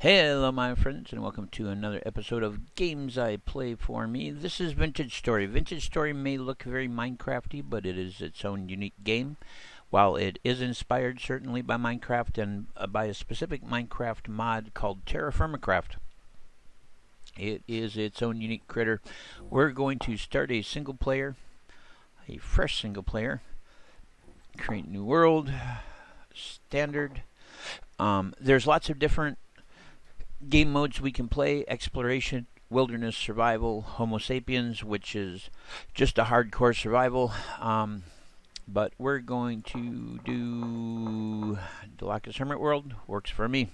Hello my friends and welcome to another episode of Games I Play For Me. This is Vintage Story. Vintage Story may look very Minecrafty, but it is its own unique game. While it is inspired certainly by Minecraft and by a specific Minecraft mod called Terraformacraft, it is its own unique critter. We're going to start a single player, a fresh single player, create new world, standard. There's lots of different game modes we can play: exploration, wilderness, survival, Homo sapiens, which is just a hardcore survival. But we're going to do Delacus Hermit World. Works for me.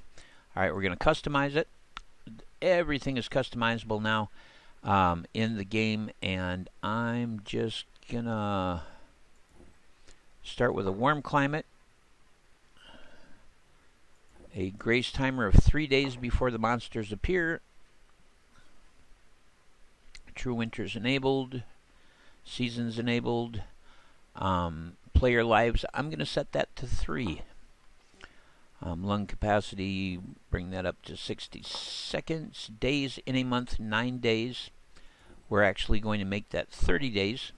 Alright, we're going to customize it. Everything is customizable now in the game, and I'm just going to start with a warm climate. A grace timer of 3 days before the monsters appear. True winters enabled. Seasons enabled. Player lives, I'm going to set that to 3. Lung capacity, bring that up to 60 seconds. Days in a month, 9 days. We're actually going to make that 30 days.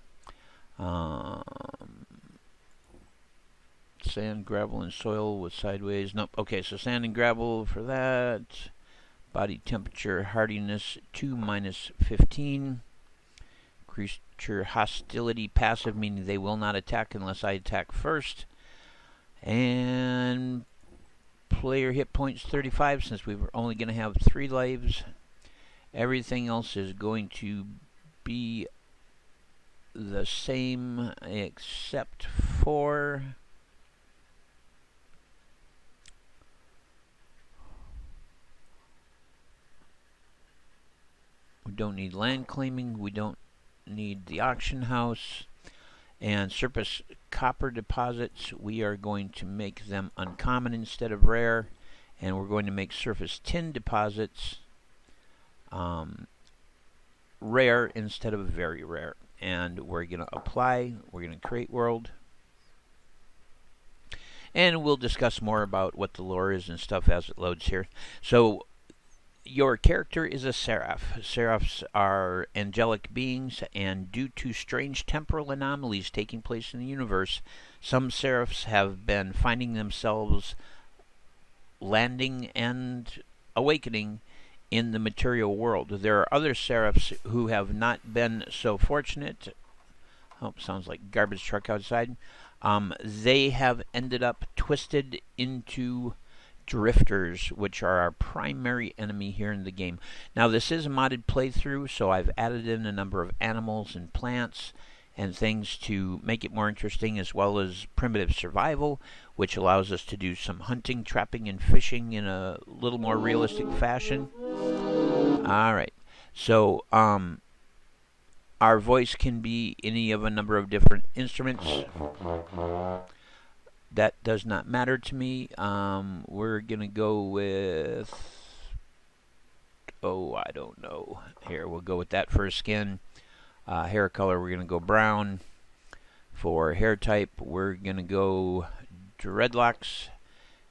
Sand, gravel, and soil with sideways. Nope. Okay, so sand and gravel for that. Body temperature, hardiness 2 minus 15. Creature hostility passive, meaning they will not attack unless I attack first. And player hit points 35, since we were only going to have 3 lives. Everything else is going to be the same except for we don't need land claiming, we don't need the auction house, and surface copper deposits, we are going to make them uncommon instead of rare, and we're going to make surface tin deposits rare instead of very rare. And we're going to apply, we're going to create world, and we'll discuss more about what the lore is and stuff as it loads here. So your character is a seraph. Seraphs are angelic beings, and due to strange temporal anomalies taking place in the universe, some seraphs have been finding themselves landing and awakening in the material world. There are other seraphs who have not been so fortunate. Oh, sounds like garbage truck outside. They have ended up twisted into drifters, which are our primary enemy here in the game. Now, this is a modded playthrough, so I've added in a number of animals and plants and things to make it more interesting, as well as primitive survival, which allows us to do some hunting, trapping, and fishing in a little more realistic fashion. Alright, so our voice can be any of a number of different instruments. That does not matter to me. We're going to go with, I don't know. Here, we'll go with that for skin. Hair color, we're going to go brown. For hair type, we're going to go dreadlocks.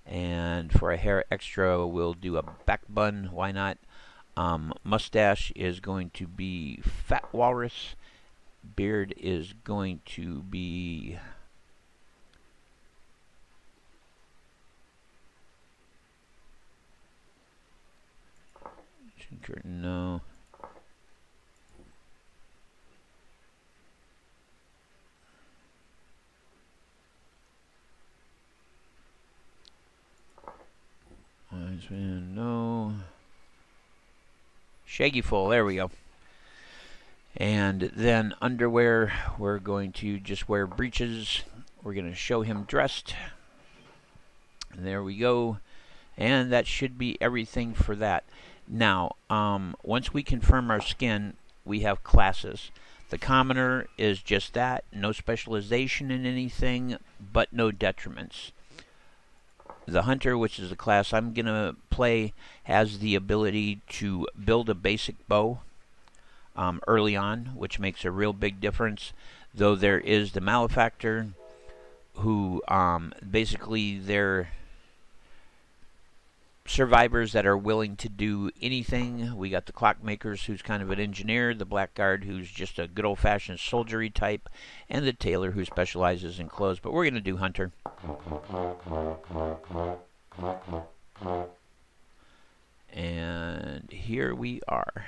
And for a hair extra, we'll do a back bun. Why not? Mustache is going to be fat walrus. Beard is going to be no. No. Shaggy full, there we go. And then underwear, we're going to just wear breeches. We're going to show him dressed. And there we go. And that should be everything for that. Now, once we confirm our skin, we have classes. The commoner is just that, no specialization in anything, but no detriments. The hunter, which is the class I'm going to play, has the ability to build a basic bow early on, which makes a real big difference. Though there is the malefactor, who basically their survivors that are willing to do anything. We got the clockmakers, who's kind of an engineer, the blackguard, who's just a good old-fashioned soldiery type, and the tailor, who specializes in clothes. But we're going to do hunter. And here we are.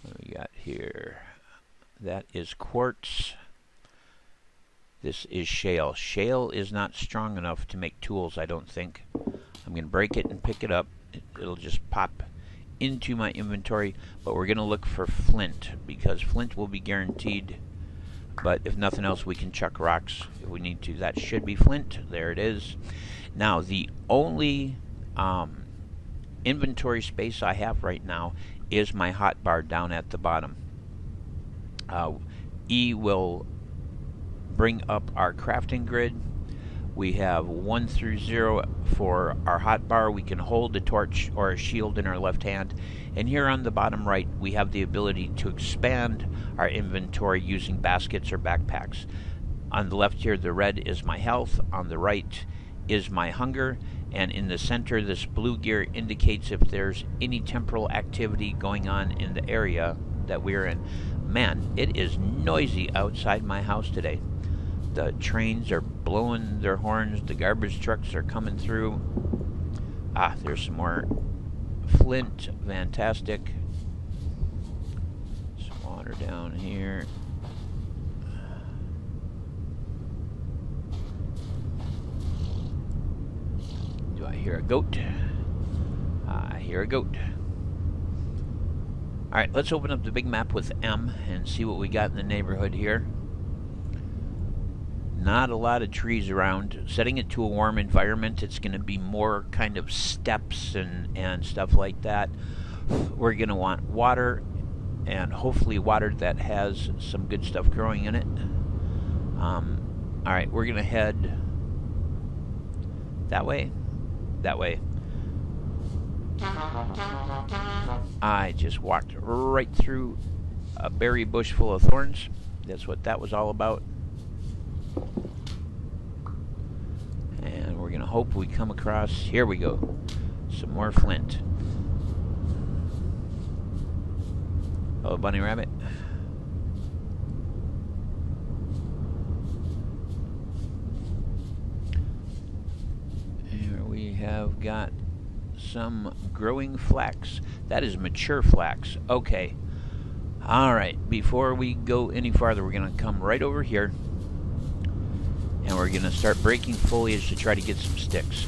What do we got here? That is quartz. This is shale. Shale is not strong enough to make tools, I don't think. I'm going to break it and pick it up. It'll just pop into my inventory. But we're going to look for flint, because flint will be guaranteed. But if nothing else, we can chuck rocks if we need to. That should be flint. There it is. Now, the only inventory space I have right now is my hotbar down at the bottom. E will bring up our crafting grid. We have 1 through 0 for our hotbar. We can hold a torch or a shield in our left hand. And here on the bottom right, we have the ability to expand our inventory using baskets or backpacks. On the left here, the red is my health. On the right is my hunger. And in the center, this blue gear indicates if there's any temporal activity going on in the area that we're in. Man, it is noisy outside my house today. The trains are blowing their horns. The garbage trucks are coming through. Ah, there's some more flint. Fantastic. Some water down here. Do I hear a goat? I hear a goat. Alright, let's open up the big map with M and see what we got in the neighborhood here. Not a lot of trees around. Setting it to a warm environment, it's going to be more kind of steps and stuff like that. We're going to want water, and hopefully water that has some good stuff growing in it. Alright, we're going to head that way. That way. I just walked right through a berry bush full of thorns. That's what that was all about. And we're going to hope we come across, here we go, some more flint. Oh, bunny rabbit. Here we have got some growing flax. That is mature flax. Okay. Alright, before we go any farther, we're going to come right over here. And we're going to start breaking foliage to try to get some sticks.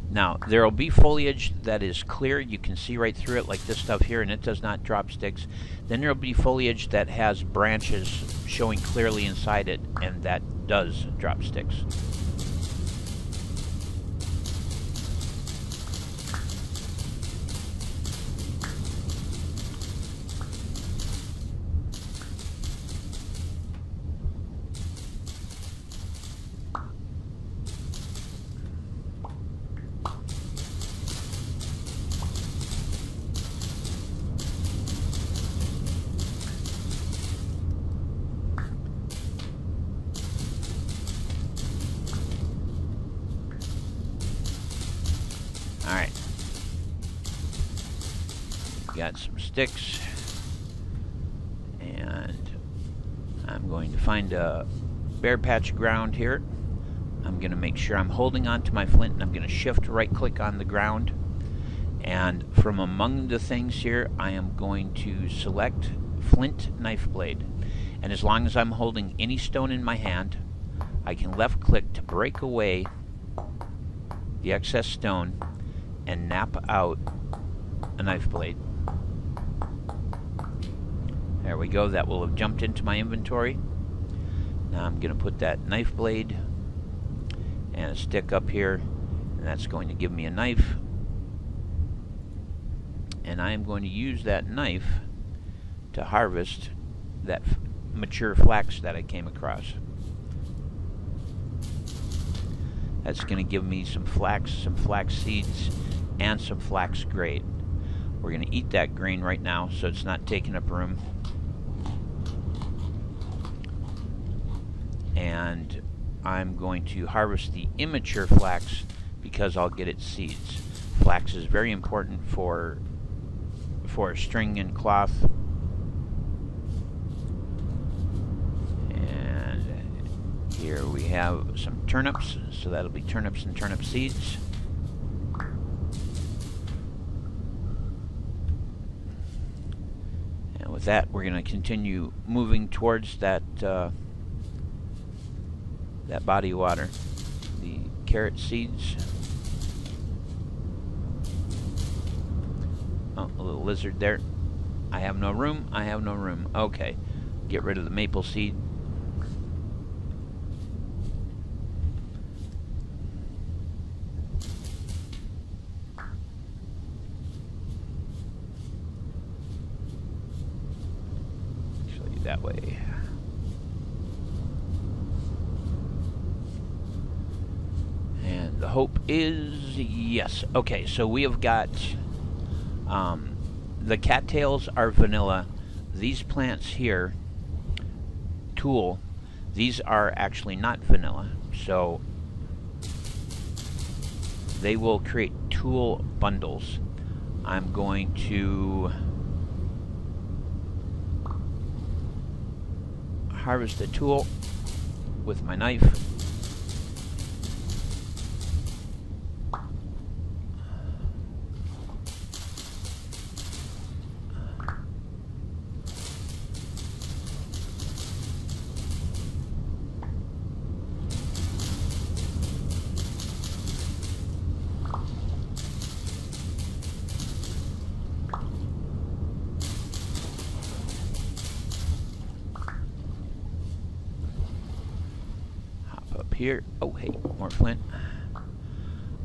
Now, there will be foliage that is clear. You can see right through it, like this stuff here, and it does not drop sticks. Then there will be foliage that has branches showing clearly inside it, and that does drop sticks. Alright. Got some sticks. And I'm going to find a bare patch of ground here. I'm going to make sure I'm holding on to my flint, and I'm going to shift right click on the ground. And from among the things here, I am going to select flint knife blade. And as long as I'm holding any stone in my hand, I can left click to break away the excess stone and nap out a knife blade. There we go. That will have jumped into my inventory. Now I'm going to put that knife blade and a stick up here, and that's going to give me a knife. And I am going to use that knife to harvest that mature flax that I came across. That's going to give me some flax seeds, and some flax grade. We're going to eat that grain right now so it's not taking up room. And I'm going to harvest the immature flax because I'll get its seeds. Flax is very important for string and cloth. And here we have some turnips, so that'll be turnips and turnip seeds. And with that, we're going to continue moving towards that that body of water. The carrot seeds. Oh, a little lizard there. I have no room. I have no room. Okay. Get rid of the maple seed. Show you that way. And the hope is yes. Okay, so we have got the cattails are vanilla. These plants here, tool, these are actually not vanilla. So they will create tool bundles. I'm going to harvest the tool with my knife. Here. Oh, hey, more flint.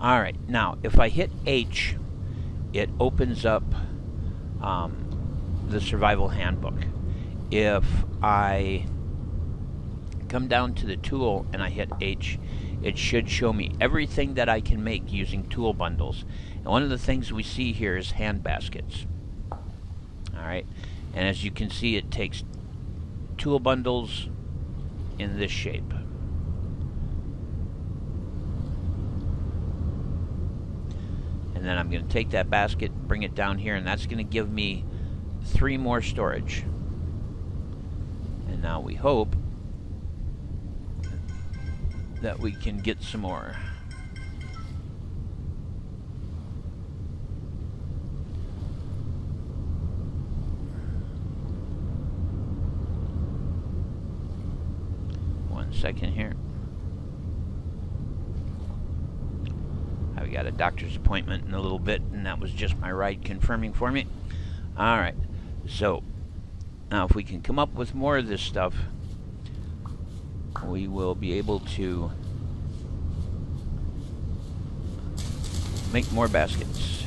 Alright, now, if I hit H, it opens up the survival handbook. If I come down to the tool and I hit H, it should show me everything that I can make using tool bundles. And one of the things we see here is hand baskets. Alright, and as you can see, it takes tool bundles in this shape. And then I'm going to take that basket, bring it down here, and that's going to give me 3 more storage. And now we hope that we can get some more. One second here. I've got a doctor's appointment in a little bit, and that was just my ride confirming for me. Alright, so now if we can come up with more of this stuff, we will be able to make more baskets.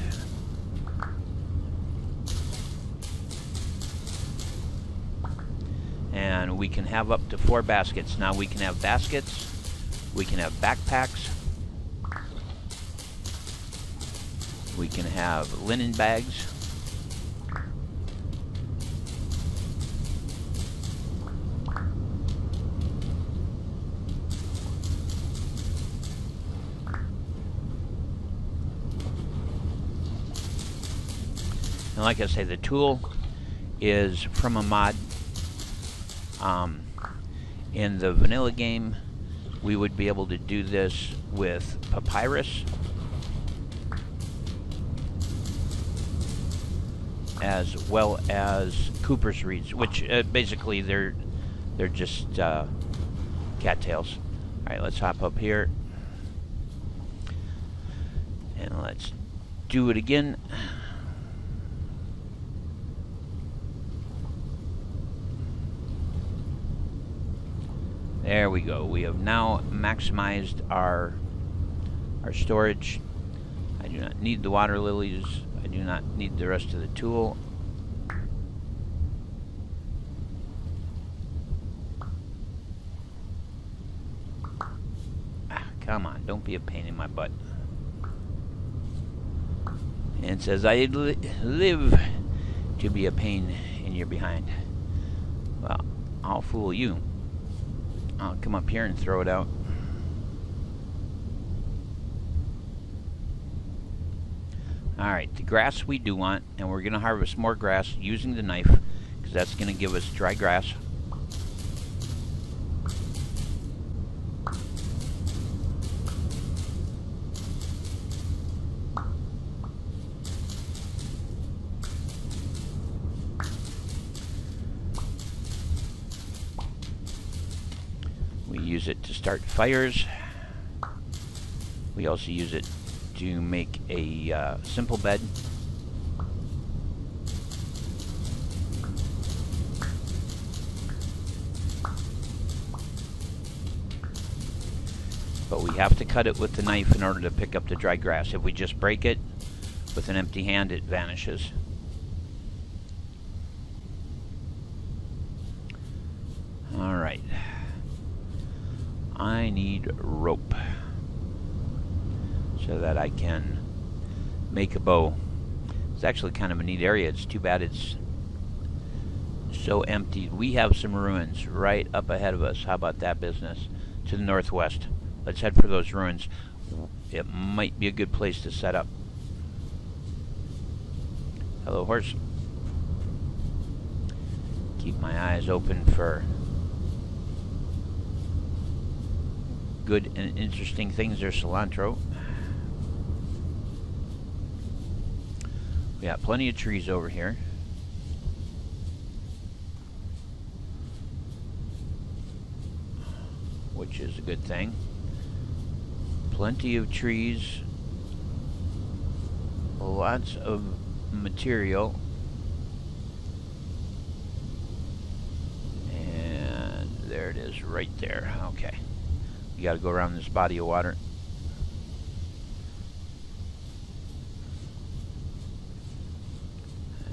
And we can have up to 4 baskets. Now we can have baskets, we can have backpacks, we can have linen bags, and like I say, the tool is from a mod. In the vanilla game, we would be able to do this with papyrus, as well as Cooper's reeds, which basically they're just cattails. Alright, let's hop up here and let's do it again. There we go. We have now maximized our storage. I do not need the water lilies. I do not need the rest of the tool. Ah, come on, don't be a pain in my butt. And says, I live to be a pain in your behind. Well, I'll fool you. I'll come up here and throw it out. Alright, the grass we do want, and we're going to harvest more grass using the knife, because that's going to give us dry grass. We use it to start fires. We also use it to make a simple bed. But we have to cut it with the knife in order to pick up the dry grass. If we just break it with an empty hand, it vanishes. Alright. I need rope so that I can make a bow. It's actually kind of a neat area. It's too bad it's so empty. We have some ruins right up ahead of us. How about that business? To the northwest. Let's head for those ruins. It might be a good place to set up. Hello, horse. Keep my eyes open for good and interesting things. There's cilantro. We got plenty of trees over here. Which is a good thing. Plenty of trees. Lots of material. And there it is right there. Okay. You got to go around this body of water.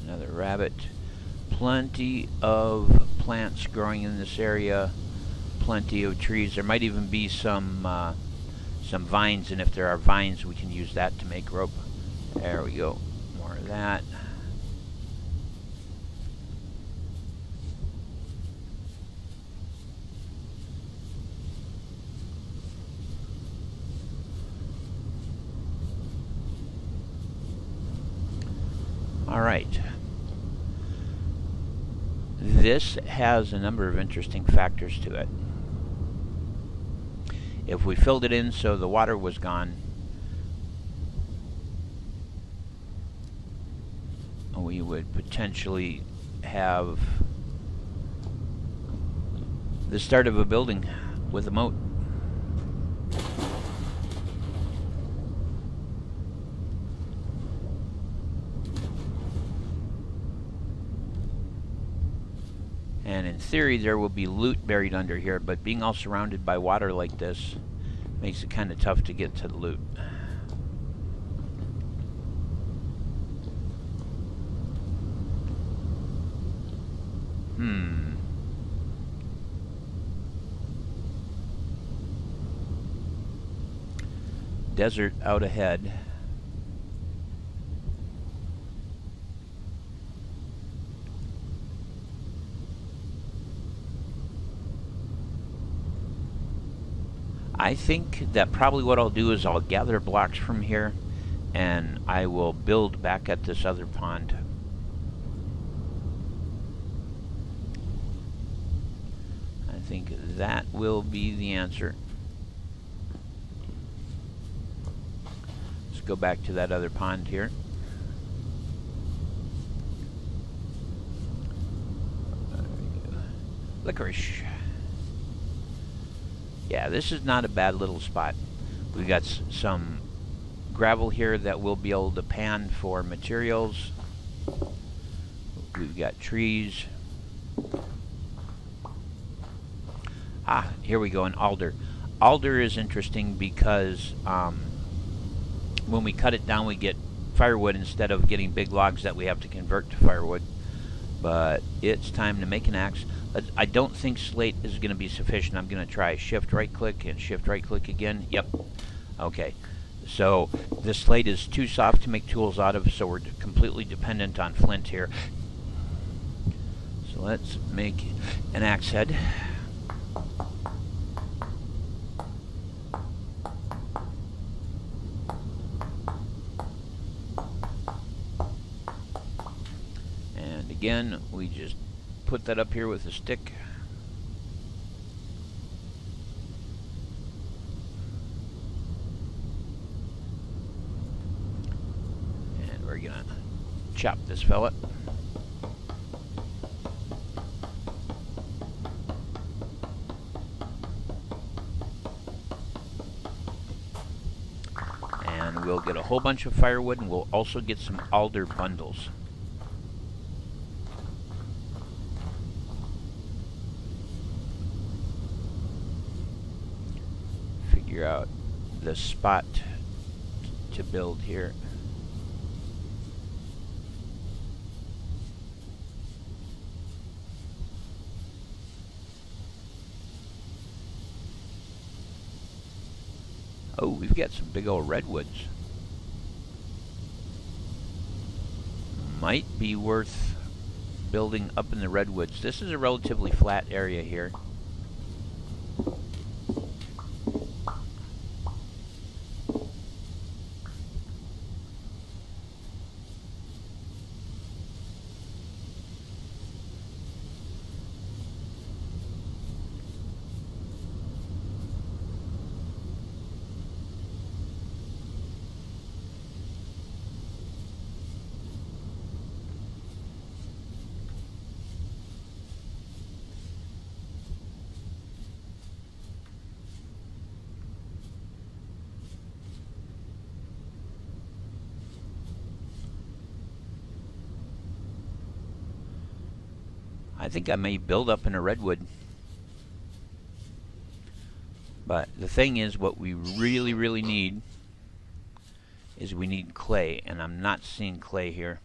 Another rabbit. Plenty of plants growing in this area. Plenty of trees. There might even be some vines, and if there are vines, we can use that to make rope. There we go. More of that. Alright. This has a number of interesting factors to it. If we filled it in so the water was gone, we would potentially have the start of a building with a moat. And in theory, there will be loot buried under here, but being all surrounded by water like this makes it kind of tough to get to the loot. Desert out ahead. I think that probably what I'll do is I'll gather blocks from here and I will build back at this other pond. I think that will be the answer. Let's go back to that other pond here. Licorice. Yeah, this is not a bad little spot. We've got some gravel here that we'll be able to pan for materials. We've got trees. Ah, here we go, an alder. Alder is interesting because when we cut it down, we get firewood instead of getting big logs that we have to convert to firewood. But it's time to make an axe. I don't think slate is going to be sufficient. I'm going to try shift right click and shift right click again. Yep. Okay. So this slate is too soft to make tools out of, so we're completely dependent on flint here. So let's make an axe head. And again, we just put that up here with a stick. And we're gonna chop this fella. And we'll get a whole bunch of firewood, and we'll also get some alder bundles. Figure out the spot to build here. Oh, we've got some big old redwoods. Might be worth building up in the redwoods. This is a relatively flat area here. I think I may build up in a redwood. But the thing is, what we really need is we need clay, and I'm not seeing clay here.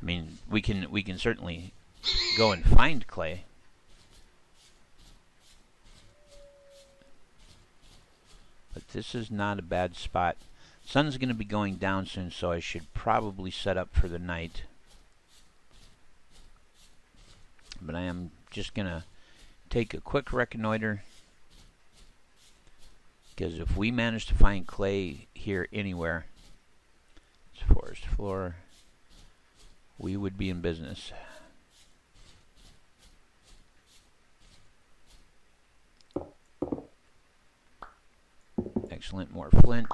I mean, we can certainly go and find clay. But this is not a bad spot. Sun's going to be going down soon, so I should probably set up for the night. But I am just going to take a quick reconnoiter, because if we manage to find clay here anywhere, it's forest floor, we would be in business. Excellent, more flint.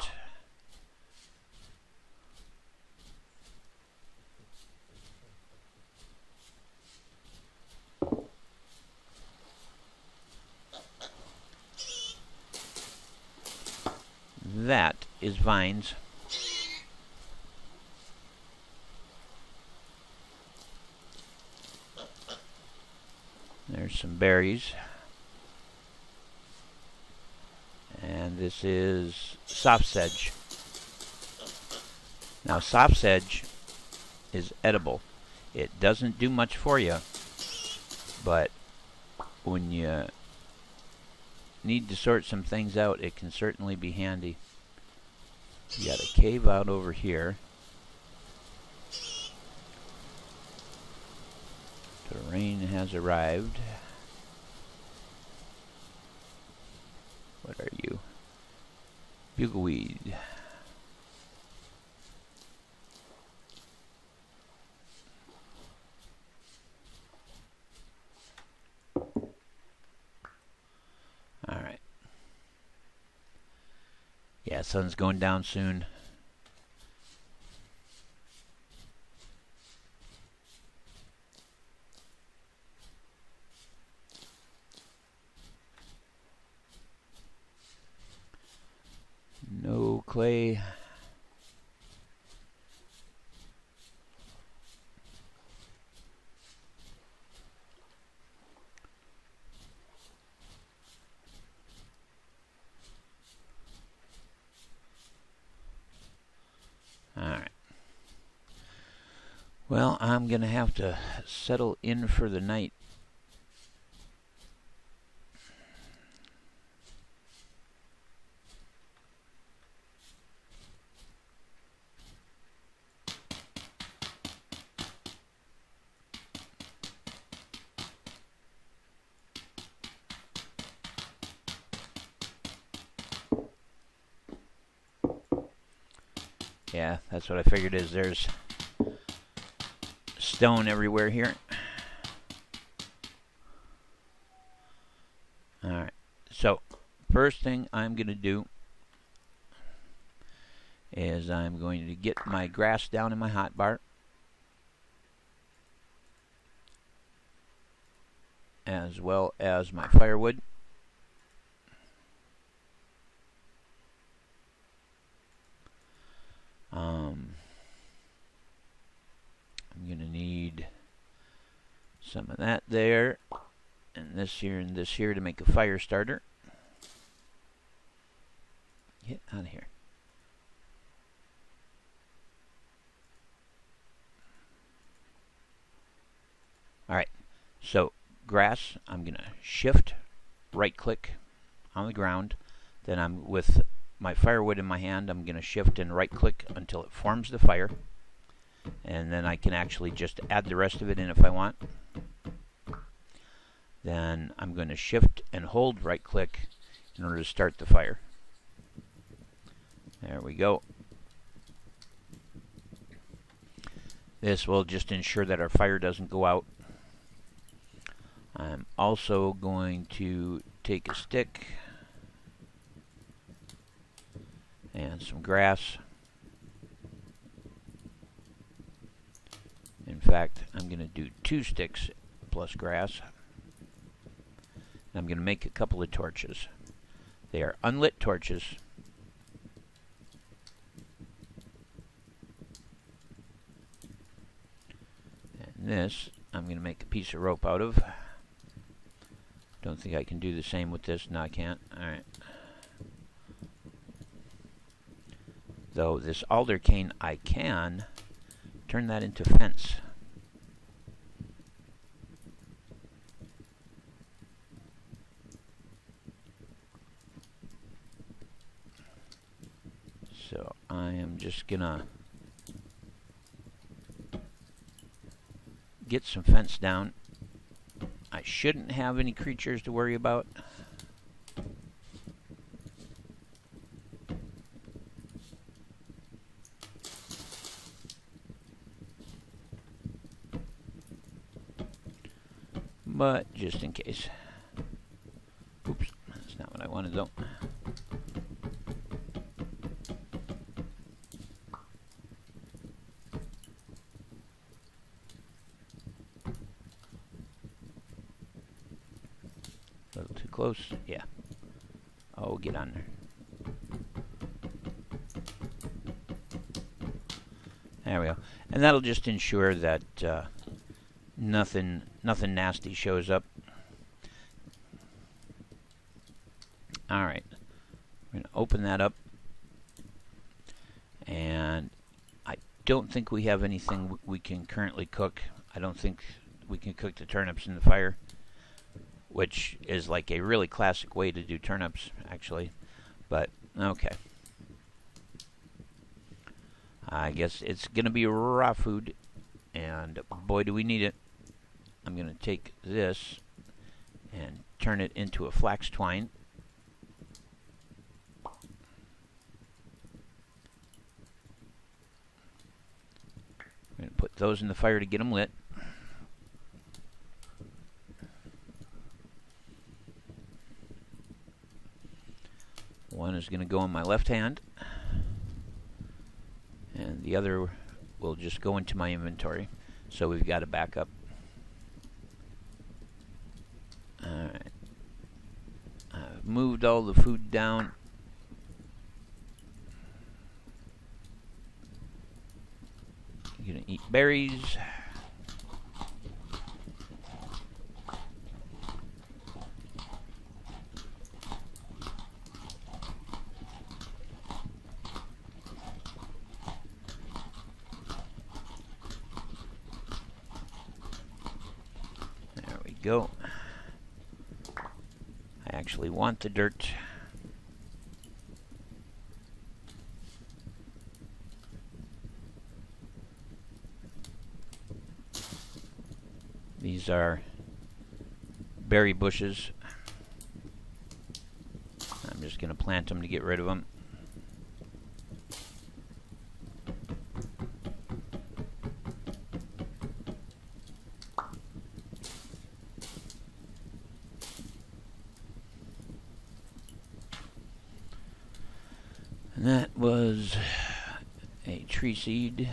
That is vines. There's some berries. And this is soft sedge. Now, soft sedge is edible. It doesn't do much for you, but when you need to sort some things out, it can certainly be handy. You got a cave out over here. The rain has arrived. What are you? Bugleweed. Alright. Yeah, sun's going down soon. No clay. Alright. Well, I'm going to have to settle in for the night. Yeah, that's what I figured is there's stone everywhere here. Alright, so first thing I'm going to do is I'm going to get my grass down in my hotbar, as well as my firewood. I'm going to need some of that there, and this here to make a fire starter. Get out of here. Alright, so grass, I'm going to shift, right click on the ground, then I'm with my firewood in my hand, I'm going to shift and right click until it forms the fire, and then I can actually just add the rest of it in if I want. Then I'm going to shift and hold right click in order to start the fire. There we go. This will just ensure that our fire doesn't go out. I'm also going to take a stick and some grass. In fact, I'm going to do 2 sticks plus grass. I'm going to make a couple of torches. They are unlit torches. And this I'm going to make a piece of rope out of. Don't think I can do the same with this. No, I can't. Alright. Though this alder cane, I can turn that into fence. So I am just gonna get some fence down. I shouldn't have any creatures to worry about. But just in case. Oops, that's not what I wanted though. A little too close? Yeah. Oh, get on there. There we go. And that'll just ensure that nothing nasty shows up. Alright. We're going to open that up. And I don't think we have anything we can currently cook. I don't think we can cook the turnips in the fire, which is like a really classic way to do turnips, actually. But, okay. I guess it's going to be raw food, and boy do we need it. I'm going to take this and turn it into a flax twine. I'm going to put those in the fire to get them lit. One is going to go in my left hand, and the other will just go into my inventory. So we've got a backup. Alright. I've moved all the food down. I'm going to eat berries. There we go. I actually want the dirt. These are berry bushes. I'm just going to plant them to get rid of them. And that was a tree seed.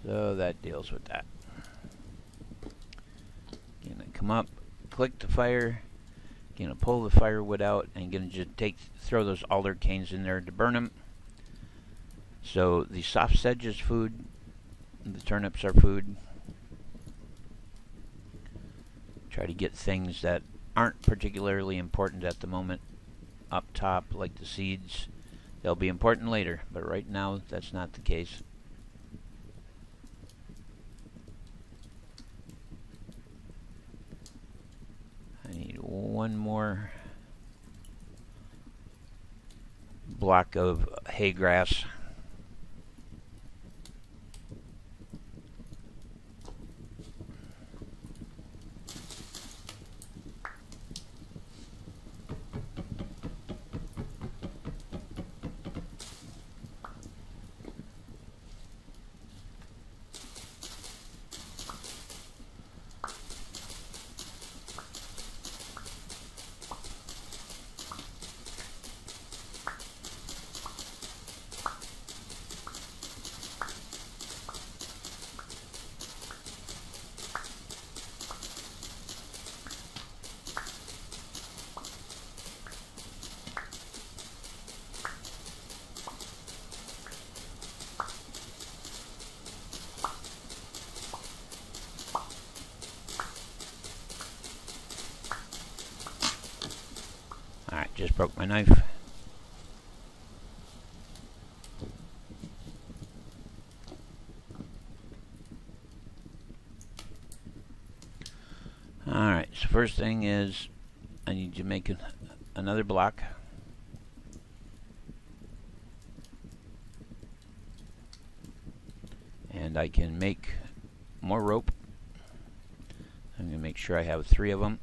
So that deals with that. Gonna come up, click the fire, gonna pull the firewood out, and gonna just throw those alder canes in there to burn them. So the soft sedge is food, the turnips are food. Try to get things that aren't particularly important at the moment up top, like the seeds. They'll be important later, but right now that's not the case. I need one more block of hay grass. Alright, just broke my knife. Alright, so first thing is I need to make another block. And I can make more rope. I'm going to make sure I have 3 of them.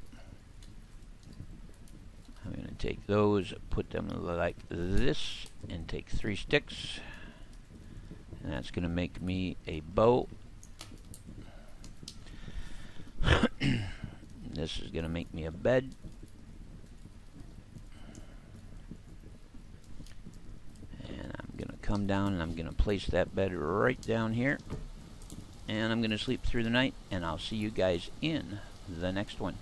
I'm going to take those, put them like this, and take 3 sticks. And that's going to make me a bow. This is going to make me a bed. And I'm going to come down and I'm going to place that bed right down here. And I'm going to sleep through the night, and I'll see you guys in the next one.